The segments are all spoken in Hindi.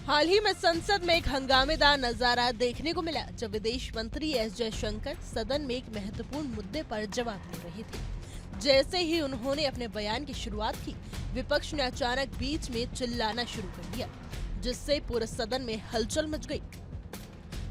हाल ही में संसद में एक हंगामेदार नजारा देखने को मिला जब विदेश मंत्री एस जयशंकर सदन में एक महत्वपूर्ण मुद्दे पर जवाब दे रहे थे। जैसे ही उन्होंने अपने बयान की शुरुआत की, विपक्ष ने अचानक बीच में चिल्लाना शुरू कर दिया, जिससे पूरे सदन में हलचल मच गई।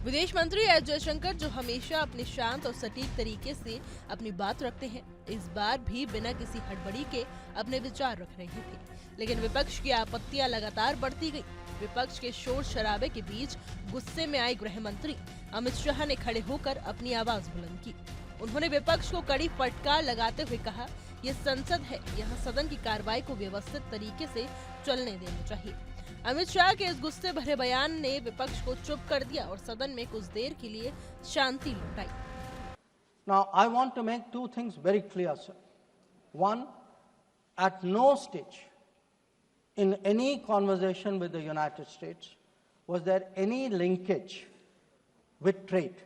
विदेश मंत्री एस जयशंकर, जो हमेशा अपने शांत और सटीक तरीके से अपनी बात रखते हैं, इस बार भी बिना किसी हड़बड़ी के अपने विचार रख रहे थे। लेकिन विपक्ष की आपत्तियां लगातार बढ़ती गई। विपक्ष के शोर शराबे के बीच गुस्से में आए गृह मंत्री अमित शाह ने खड़े होकर अपनी आवाज बुलंद की। उन्होंने विपक्ष को कड़ी फटकार लगाते हुए कहा, ये संसद है, यहाँ सदन की कार्रवाई को व्यवस्थित तरीके से चलने देना चाहिए। अमित शाह के इस गुस्से भरे बयान ने विपक्ष को चुप कर दिया और सदन में कुछ देर के लिए शांति लौट आई। Now, I want to make two things very clear, sir. One, at no stage in any conversation with the United States was there any linkage with trade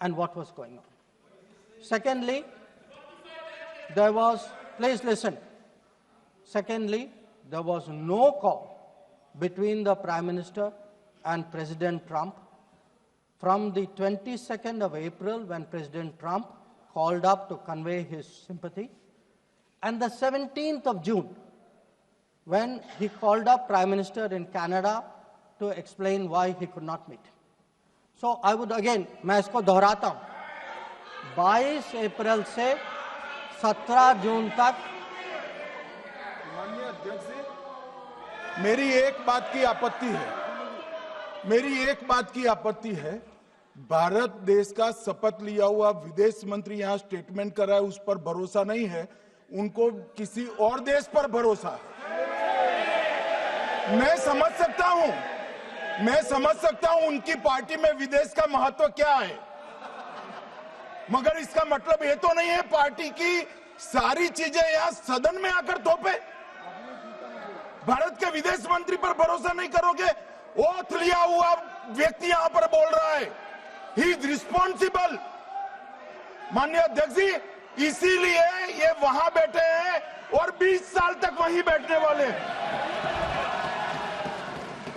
and what was going on. Secondly, please listen. Secondly, there was no call between the Prime Minister and President Trump from the 22nd of April, when President Trump called up to convey his sympathy, and the 17th of June, when he called up Prime Minister in Canada to explain why he could not meet. So I would again, मैं इसको दोहराता हूँ, 22 अप्रैल से 17 जून तक। माननीय अध्यक्ष जी, मेरी एक बात की आपत्ति है, भारत देश का शपथ लिया हुआ विदेश मंत्री यहाँ स्टेटमेंट कर रहा है, उस पर भरोसा नहीं है, उनको किसी और देश पर भरोसा है। मैं समझ सकता हूं उनकी पार्टी में विदेश का महत्व क्या है, मगर इसका मतलब ये तो नहीं है पार्टी की सारी चीजें यहाँ सदन में आकर थोपे। भारत के विदेश मंत्री पर भरोसा नहीं करोगे? ओथ लिया हुआ व्यक्ति यहाँ पर बोल रहा है, ही इज रिस्पॉन्सिबल। माननीय अध्यक्ष जी, इसीलिए ये वहां बैठे हैं और 20 साल तक वहीं बैठने वाले हैं।